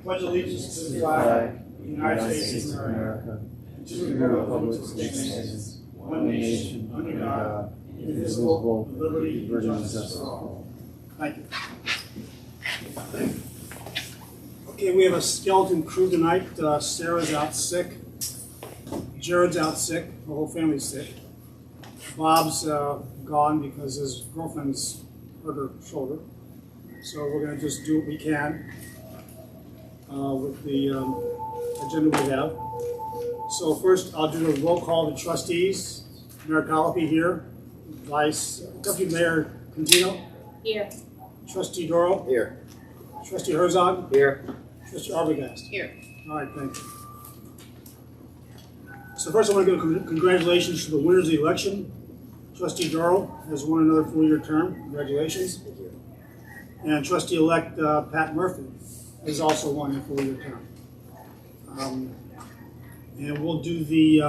pledge allegiance to the flag of the United States of America, and to the republic which stands one nation, under God, indivisible, with liberty and justice for all. Thank you. Okay, we have a skeleton crew tonight. Sarah's out sick. Jared's out sick. The whole family's sick. Bob's gone because his girlfriend's hurt her shoulder. So we're going to just do what we can with the agenda we have. So first, I'll do a roll call to trustees. Mayor Collopy here. Deputy Mayor Contino. Here. Trustee Doro. Here. Trustee Herzog. Here. Trustee Arbogast. Here. All right, thank you. So first, I want to give congratulations to the winners of the election. Trustee Doro has won another 4-year term. Congratulations. Thank you. And Trustee-elect Pat Murphy has also won a 4-year term. And we'll do the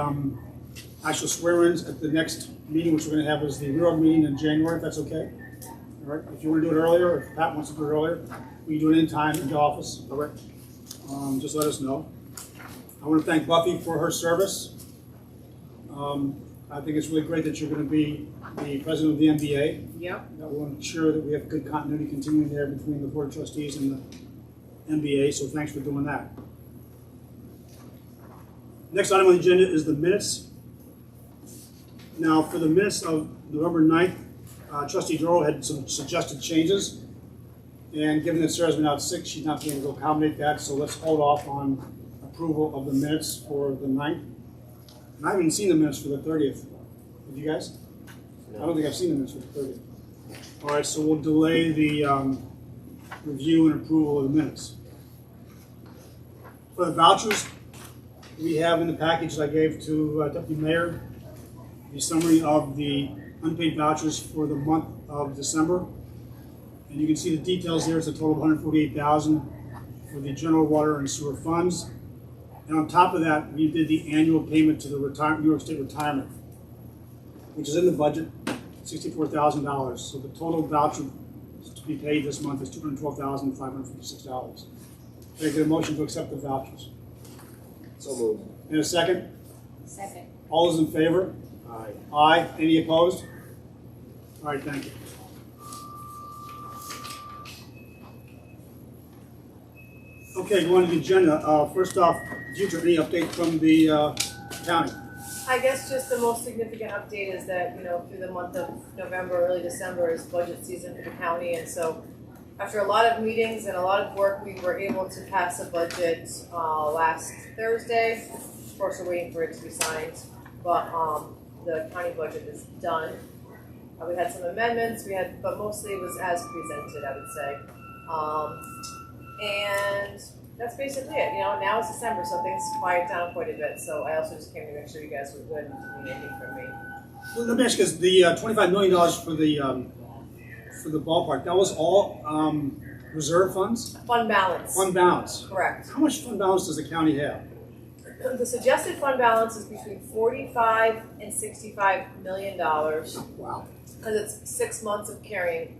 actual swear-ins at the next meeting, which we're going to have is the real meeting in January, if that's okay. All right. If you want to do it earlier, or if Pat wants to do it earlier, we can do it in time in the office. All right. Just let us know. I want to thank Buffy for her service. I think it's really great that you're going to be the president of the MBA. Yep. That will ensure that we have good continuity continuing there between the Board of Trustees and the MBA, so thanks for doing that. Next item on the agenda is the minutes. Now, for the minutes of November 9th, Trustee Doro had some suggested changes, and given that Sarah's been out sick, she's not being able to accommodate that, so let's hold off on approval of the minutes for the 9th. And I haven't even seen the minutes for the 30th. Have you guys? No. I don't think I've seen the minutes for the 30th. All right, so we'll delay the review and approval of the minutes. For the vouchers, we have in the package that I gave to Deputy Mayor the summary of the unpaid vouchers for the month of December. And you can see the details there. It's a total of $148,000 for the general water and sewer funds. And on top of that, we did the annual payment to the New York State Retirement, which is in the budget, $64,000. So the total voucher to be paid this month is $212,556. Can I get a motion to accept the vouchers? So moved. In a second? Second. All those in favor? Aye. Aye. Any opposed? All right, thank you. Okay, going to the agenda. First off, Future, any update from the county? I guess just the most significant update is that, through the month of November, early December is budget season for the county. And so after a lot of meetings and a lot of work, we were able to pass a budget last Thursday. Of course, we're waiting for it to be signed, but the county budget is done. We had some amendments, but mostly it was as presented, I would say. And that's basically it. Now it's December, so things quiet down quite a bit. So I also just came to make sure you guys were good and didn't need anything from me. Well, let me ask you, because the $25 million for the ballpark, that was all reserve funds? Fund balance. Fund balance. Correct. How much fund balance does the county have? The suggested fund balance is between $45 and $65 million. Wow. Because it's 6 months of carrying.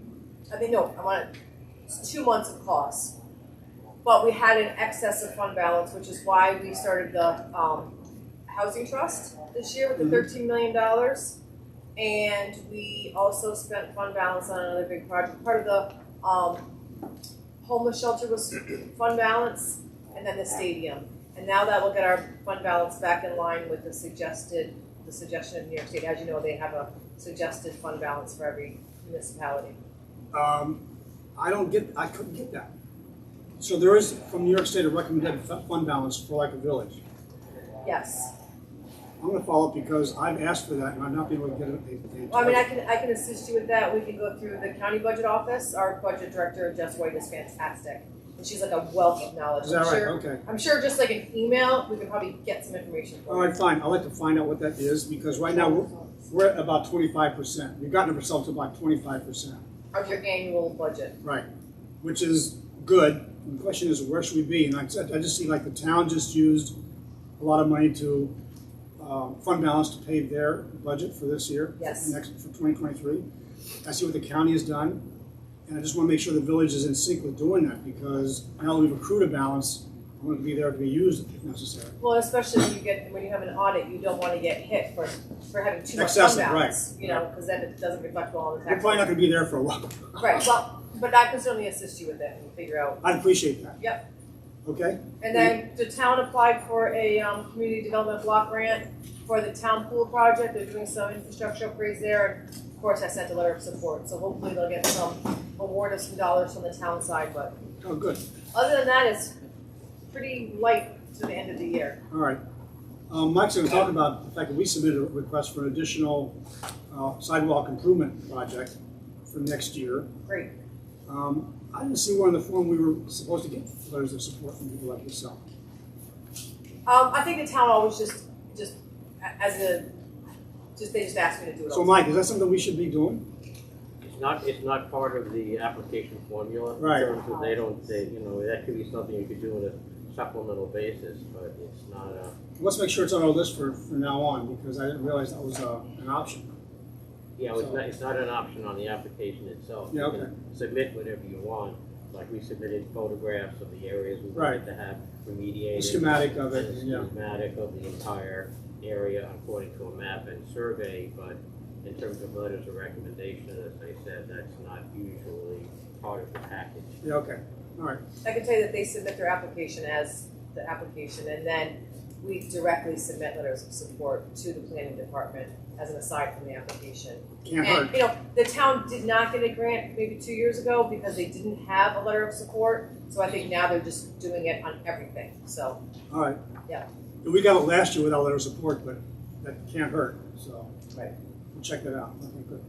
It's 2 months of costs. But we had an excess of fund balance, which is why we started the housing trust this year with the $13 million. And we also spent fund balance on another big project. Part of the homeless shelter was fund balance, and then the stadium. And now that will get our fund balance back in line with the suggestion of New York State. As you know, they have a suggested fund balance for every municipality. I couldn't get that. So there is, from New York State, a recommended fund balance for like a village. Yes. I'm going to follow up because I've asked for that and I've not been able to get it. Well, I can assist you with that. We can go through the county budget office. Our budget director, Jess White, is fantastic. And she's like a wealth of knowledge. Is that right? Okay. I'm sure just like an email, we could probably get some information for you. All right, fine. I'd like to find out what that is because right now we're at about 25%. We've gotten ourselves to about 25%. Of your annual budget. Right. Which is good. And the question is, where should we be? And I just see like the town just used a lot of money to fund balance to pay their budget for this year. Yes. For 2023. I see what the county has done. And I just want to make sure the village is in sync with doing that, because now that we've accrued a balance, I want it to be there to be used if necessary. Well, especially when you have an audit, you don't want to get hit for having too much fund Excessive, balance, right. you know, because then it doesn't reflect well on the tax. We're probably not going to be there for a while. Right, well, but I can certainly assist you with that and figure out. I appreciate that. Yep. Okay? And then the town applied for a community development block grant for the town pool project. They're doing some infrastructure upgrades there. And of course, I sent a letter of support, so hopefully they'll get some award of some dollars from the town side. But Oh, good. other than that, it's pretty light to the end of the year. All right. Mike's going to talk about the fact that we submitted a request for an additional sidewalk improvement project for next year. Great. I didn't see one in the form we were supposed to get letters of support from people like yourself. I think the town always they just asked me to do it. So, Mike, is that something we should be doing? It's not part of the application formula. Right. In terms of that could be something you could do on a supplemental basis, but it's not a. Let's make sure it's on our list for now on, because I didn't realize that was an option. Yeah, it's not an option on the application itself. Yeah, okay. You can submit whatever you want, like we submitted photographs of the areas we Right. wanted to have remediated. A schematic of it, and yeah. a schematic of the entire area according to a map and survey, but in terms of letters of recommendation, as I said, that's not usually part of the package. Yeah, okay. All right. I can tell you that they submit their application as the application, and then we directly submit letters of support to the planning department as an aside from the application. Can't And, hurt. you know, the town did not get a grant maybe 2 years ago because they didn't have a letter of support. So I think now they're just doing it on everything. So, All right. Yeah. We got it last year without letter of support, but that can't hurt, so. Right. We'll check that out. Okay, good.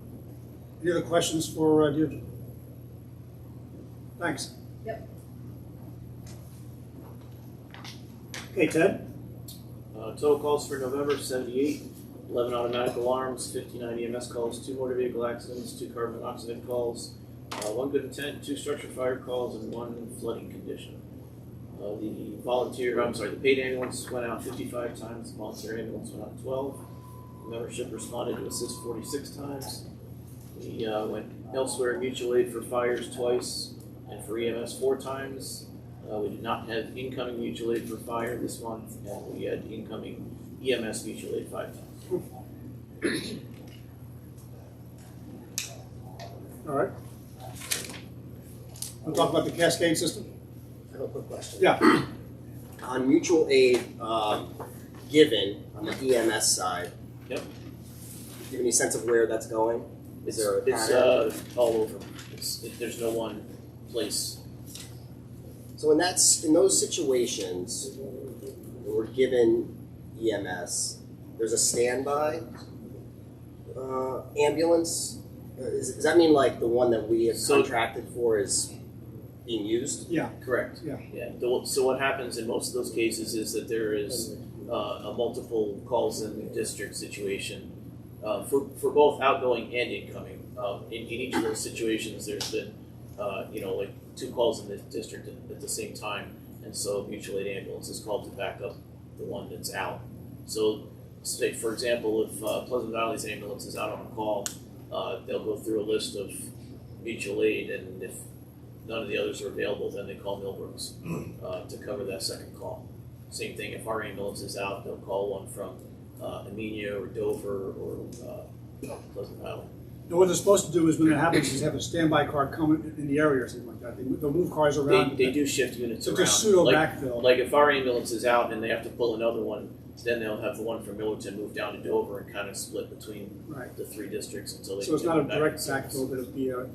Any other questions for Deirdre? Thanks. Yep. Okay, Ted? Total calls for November, 78. 11 automatic alarms, 59 EMS calls, 2 motor vehicle accidents, 2 carbon monoxide calls, 1 good intent, 2 structure fire calls, and 1 flooding condition. The paid ambulance went out 55 times, the volunteer ambulance went out 12. The membership responded to assist 46 times. We went elsewhere mutual aid for fires twice, and for EMS 4 times. We did not have incoming mutual aid for fire this month, and we had incoming EMS mutual aid 5 times. All right. We'll talk about the cascade system? I have a quick question. Yeah. On mutual aid given on the EMS side, Yep. do you have any sense of where that's going? Is there a It's pattern? all over. There's no one place. So in those situations, when we're given EMS, there's a standby ambulance. Does that mean like the one that we have contracted for is being used? Yeah. Correct. Yeah. So what happens in most of those cases is that there is a multiple calls in the district situation for both outgoing and incoming. In each of those situations, there's been like 2 calls in the district at the same time, and so mutual aid ambulance is called to back up the one that's out. So, say for example, if Pleasant Valley's ambulance is out on a call, they'll go through a list of mutual aid, and if none of the others are available, then they call Millbrook's to cover that second call. Same thing, if our ambulance is out, they'll call one from Amenia or Dover or Pleasant Valley. And what they're supposed to do is when that happens is have a standby car come in the area or something like that. They'll move cars around. They do shift units So around. just pseudo like, backfill. Like if our ambulance is out and they have to pull another one, then they'll have the one from Millerton move down to Dover and kind of split between Right. the 3 districts until they So it's can not a get back direct to service. backfill, but it'll be a,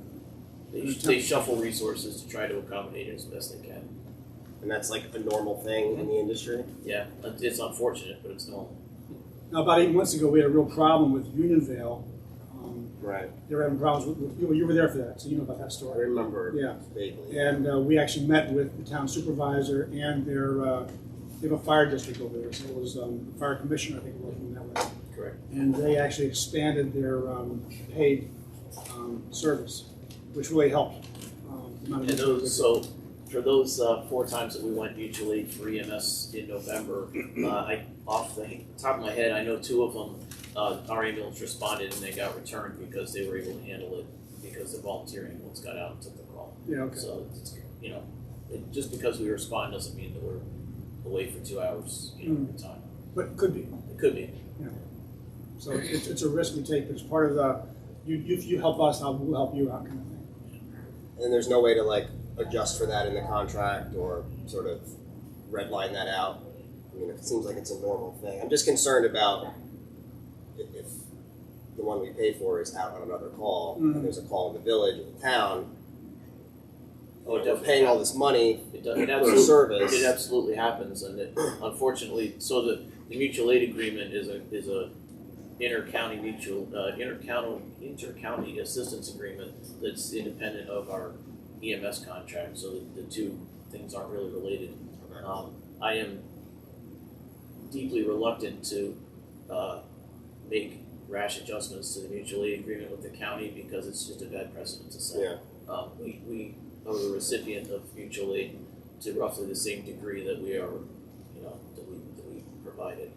They shuffle resources to try to accommodate it as best they can. And that's like a normal thing in the industry? Yeah, it's unfortunate, but it's normal. now about 8 months ago, we had a real problem with Unionvale. Right. They were having problems with you were there for that, so you know about that I story. remember Yeah. vaguely. And we actually met with the town supervisor and their, they have a fire district over there, so it was the fire commissioner, I think it was, when that was. Correct. And they actually expanded their paid service, which really helped. The amount of And those, so for those 4 times that we went mutually for EMS in November, off the top of my head, I know 2 of them, our ambulance responded and they got returned because they were able to handle it because the volunteer ambulance got out and took the call. Yeah, okay. So, it's, just because we respond doesn't mean that we're away for 2 hours, at a time. But it could be. It could be. So it's a risk we take, but it's part of the, you help us out, we'll help you out kind of thing. And there's no way to like adjust for that in the contract or sort of redline that out. I mean, it seems like it's a normal thing. I'm just concerned about if the one we pay for is out on another call, and there's a call in the village or the town. We're paying all this money for service. It absolutely happens, and unfortunately, so the mutual aid agreement is a inter-county assistance agreement that's independent of our EMS contract, so the two things aren't really related. I am deeply reluctant to make rash adjustments to the mutual aid agreement with the county because it's just a bad precedent to set. Yeah. We are the recipient of mutual aid to roughly the same degree that we are, that we provided.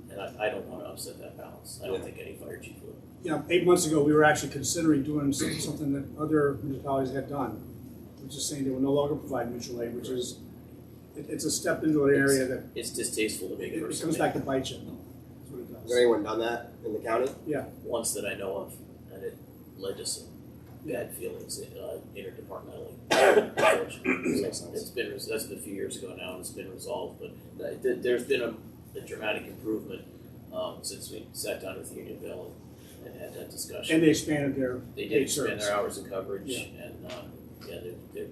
And I don't want to upset that balance. I don't think any fire chief would. Yeah, 8 months ago, we were actually considering doing something that other municipalities had done, which is saying they will no longer provide mutual aid, which is, it's a step into an area that It's distasteful to make a it person comes mad. back to bite you. That's what it Has does. anyone done that in the county? Once that I know of, and it led to some bad feelings interdepartmentally. Unfortunately. Makes sense. That's been a few years ago now, and it's been resolved. But there's been a dramatic improvement since we sat down with Unionville and had that discussion. And they expanded their They did paid expand service. their hours of coverage, Yeah. and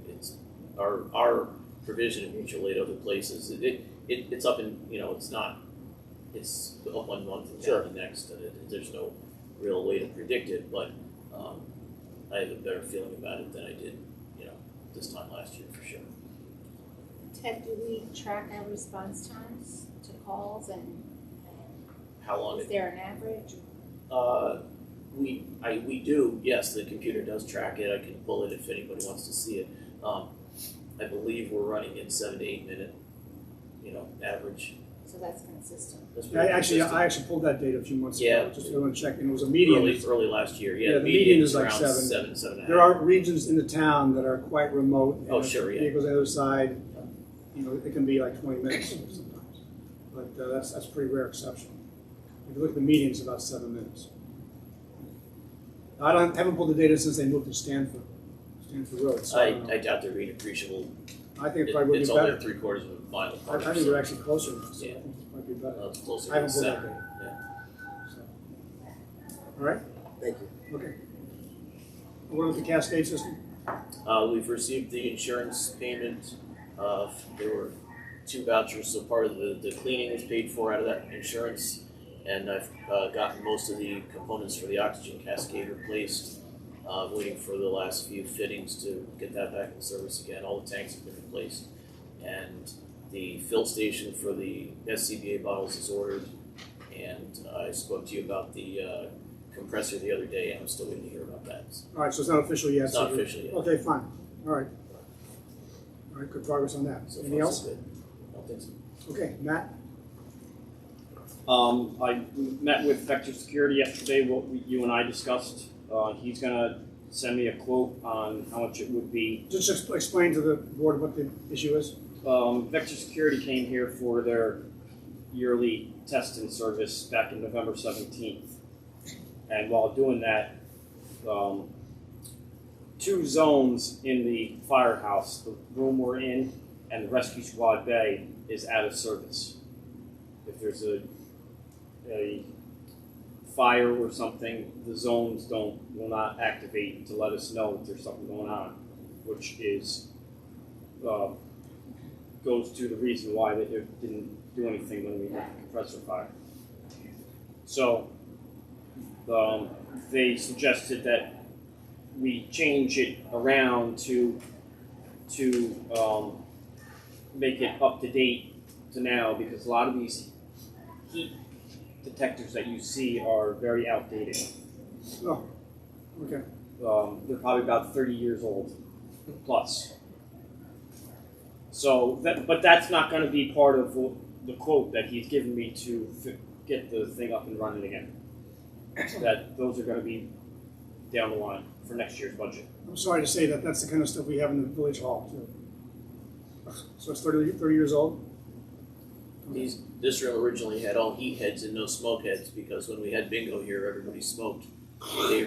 it's our provision of mutual aid other places. It's up in it's up 1 month and Sure. down the next, and there's no real way to predict it. But I have a better feeling about it than I did this time last year for sure. Ted, do we track our response times to calls, and How long is there an average? We do, yes, the computer does track it. I can pull it if anybody wants to see it. I believe we're running in 7 to 8 minute, average. So that's consistent. That's I pretty consistent. actually pulled that data a few months Yeah. ago, just to go and check, and it was a median. Early last year, Yeah, the the median median is is like around 7. 7.5. There are regions in the town that are quite remote. and Oh, if sure, the yeah. vehicles on the other side, it can be like 20 minutes sometimes. But that's pretty rare exception. If you look at the median, it's about 7 minutes. I haven't pulled the data since they moved to Stanford Road. So I don't know. I doubt they're being appreciable. I think it probably would It's be only better. 3/4 of a mile I apart. think we're actually closer. So Yeah. I think it might be better. It's closer I haven't to pulled that 7. data. Yeah. So. All right. Thank you. Okay. What about the Cascade system? We've received the insurance payment. There were 2 vouchers, so part of the cleaning was paid for out of that insurance, and I've gotten most of the components for the oxygen cascade replaced. Waiting for the last few fittings to get that back in service again. All the tanks have been replaced, and the fill station for the SCBA bottles is ordered. And I spoke to you about the compressor the other day, and I'm still waiting to hear about that. All right, so it's not official yet. It's not so official yet. Okay, fine. All right. All right, good progress on that. So Anything far, else? so good. I don't think so. Okay, Matt? I met with Vector Security yesterday, what you and I discussed. He's gonna send me a quote on how much it would be. Just explain to the board what the issue is. Vector Security came here for their yearly test and service back in November 17th. And while doing that, 2 zones in the firehouse, the room we're in and the rescue squad bay, is out of service. If there's a fire or something, the zones will not activate to let us know if there's something going on, which is goes to the reason why they didn't do anything when we had the compressor fire. So they suggested that we change it around to make it up to date to now, because a lot of these heat detectors that you see are very outdated. Oh, okay. They're probably about 30 years old plus. So, but that's not going to be part of the quote that he's given me to get the thing up and running again. That those are going to be down the line for next year's budget. I'm sorry to say that that's the kind of stuff we have in the village hall too. So it's 30 years old? This room originally had all heat heads and no smoke heads because when we had bingo here, everybody smoked.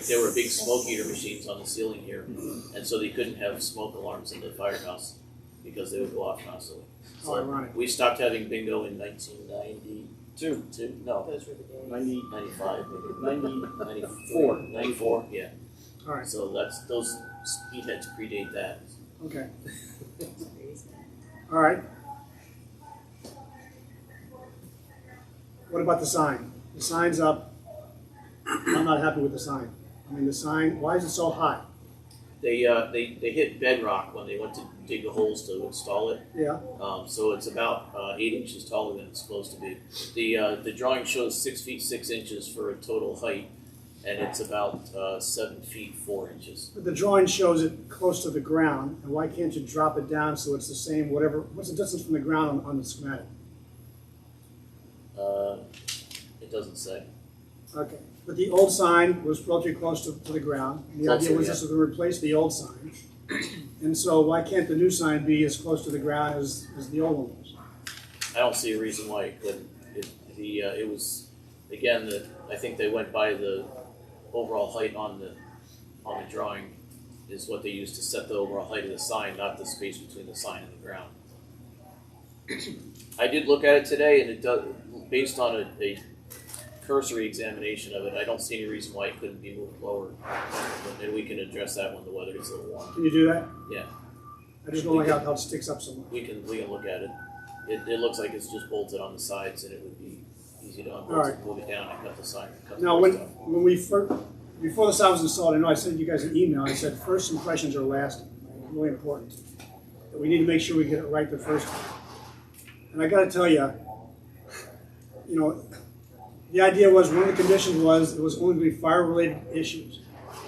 There were big smoke eater machines on the ceiling here, and so they couldn't have smoke alarms in the firehouse because they would go off constantly. Oh, ironic. We stopped having bingo in 1992. No, Those were the days. 95, maybe 94. 94. Yeah. All right, So those heat heads predate that. okay. That's crazy. All right. What about the sign? The sign's up. I'm not happy with the sign. I mean, the sign, why is it so high? They hit bedrock when they went to dig the holes to install it. Yeah, So it's about 8 inches taller than it's supposed to be. The drawing shows 6 feet 6 inches for a total height, and it's about 7 feet 4 inches. but the drawing shows it close to the ground, and why can't you drop it down so it's the same, whatever, what's the distance from the ground on the schematic? It doesn't say. Okay, but the old sign was relatively close to the ground. And the idea Closer, was this was going to replace the old sign. And so why can't the new sign be as close to the ground as the old one was? I don't see a reason why it couldn't. It was again. I think they went by the overall height on the drawing is what they used to set the overall height of the sign, not the space between the sign and the ground. I did look at it today, and it does, based on a cursory examination of it, I don't see any reason why it couldn't be moved lower. And we can address that when the weather gets a little warm. Can you do that? Yeah, I just don't like how it sticks up so much. we can look at it. It looks like it's just bolted on the sides, and it would be easy to unbolt All right. it, move it down, and cut the sign. Cut Now, the when post off. we first, before the sign was installed, I know I sent you guys an email. I said first impressions are lasting. Right? Really important. That we need to make sure we get it right the first time. And I got to tell you, the idea was one of the conditions was it was only going to be fire-related issues.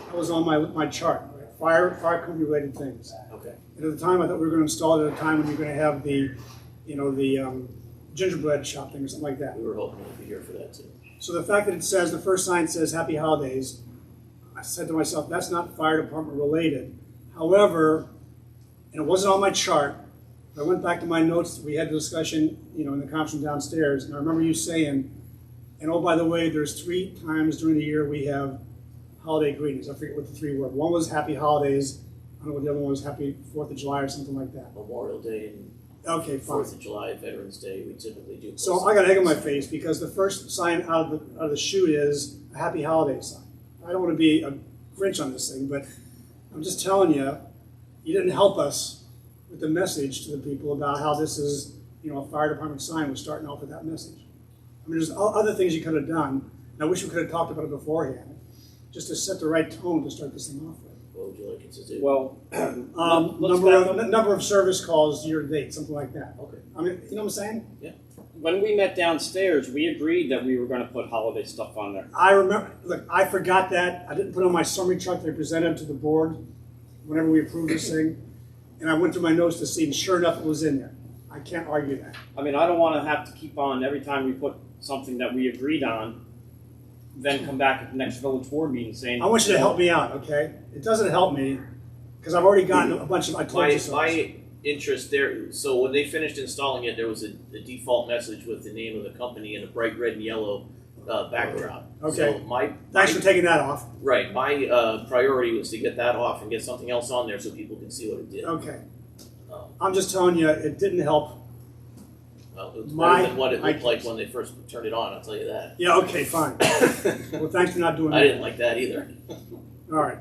That was on my chart. Right? Fire company related things. Okay. And at the time, I thought we were going to install it at a time when you're going to have the gingerbread shop thing or something like that. We were hoping to be here for that too. So the fact that it says, the first sign says Happy Holidays, I said to myself, that's not fire department related. However, and it wasn't on my chart, I went back to my notes, we had the discussion, in the conference room downstairs, and I remember you saying, and oh, by the way, there's 3 times during the year we have holiday greetings. I forget what the 3 were. One was Happy Holidays, I don't know what the other one was, Happy 4th of July or something like that. Memorial Day and Okay, fine. 4th of July, Veterans Day, we typically do. So I got egg on my face because the first sign out of the chute is a Happy Holiday sign. I don't want to be a Grinch on this thing, but I'm just telling you, you didn't help us with the message to the people about how this is, a fire department sign. We're starting off with that message. I mean, there's other things you could have done, and I wish we could have talked about it beforehand, just to set the right tone to start this thing off with. What would you like it to do? Well, let's back up. Number of service calls year to date, something like that. Okay. I mean, you know what I'm saying? When we met downstairs, we agreed that we were going to put holiday stuff on there. I remember, look, I forgot that. I didn't put it on my summary chart that I presented to the board whenever we approved this thing. And I went through my notes to see, and sure enough, it was in there. I can't argue that. I mean, I don't want to have to keep on every time we put something that we agreed on, then come back at the next village board meeting saying. I want you to help me out, okay? It doesn't help me, because I've already gotten a bunch of, I told you so. My interest there, so when they finished installing it, there was a default message with the name of the company in a bright red and yellow background. Okay. So Thanks for taking that off. Right, my priority was to get that off and get something else on there so people can see what it did. Okay. Um, I'm just telling you, it didn't help. Well, it was My- better than what it looked I- like when they first turned it on, I'll tell you that. Yeah, okay, fine. Well, thanks for not doing that. I didn't like that either. All right.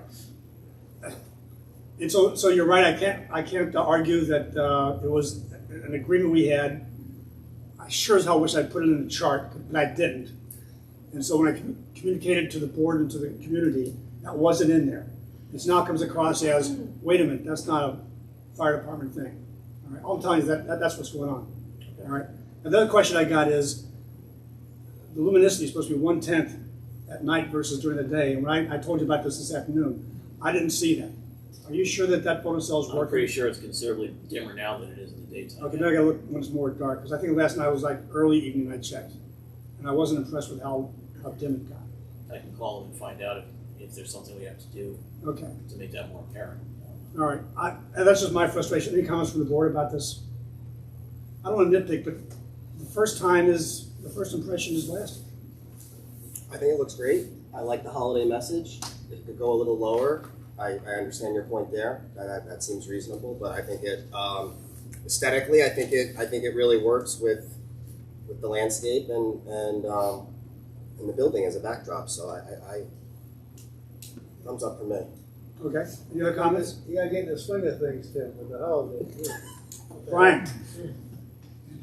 And so you're right. I can't argue that it was an agreement we had. I sure as hell wish I'd put it in the chart, but I didn't. And so when I communicated to the board and to the community, that wasn't in there. It now comes across as, wait a minute, that's not a fire department thing. All right. All I'm telling you is that's what's going on. All right. And the other question I got is, the luminosity is supposed to be 1/10 at night versus during the day. And when I told you about this afternoon, I didn't see that. Are you sure that photocell is I'm working? pretty sure it's considerably dimmer now than it is in the daytime. Okay, now I gotta look when it's more dark, because I think last night was like early evening I checked. And I wasn't impressed with how dim it got. I can call them and find out if if there's something we have to do Okay, to make that more apparent. all right. And that's just my frustration. Any comments from the board about this? I don't want to nitpick, but the first impression is lasting. I think it looks great. I like the holiday message. It could go a little lower. I understand your point there. That seems reasonable, but I think it aesthetically, I think it really works with the landscape and the building as a backdrop. So I thumbs up for me. Okay, any other comments? You gotta get in the swing of things, Tim, with the holidays. Brian?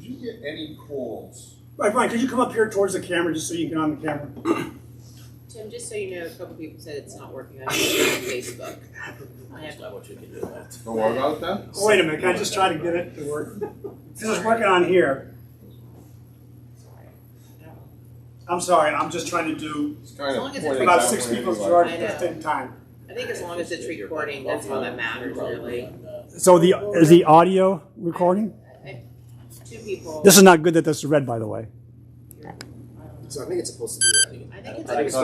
Did you get any calls? Right, Brian, could you come up here towards the camera just so you can get on the camera? Tim, just so you know, a couple people said it's not working on Facebook. That's not what you can do about it. Don't worry about that. Oh, wait a minute, can I just try to get it to work? Because it's working on here. I'm sorry, I'm just trying to do It's kind As of long as it's pointing about out 6 where people's you yard are. at the same time. I think as long as it's recording, that's all that matters, really. So is the audio recording? 2 people. This is not good that this is red, by the way. So I think it's supposed to be ready. I think it's I thought it was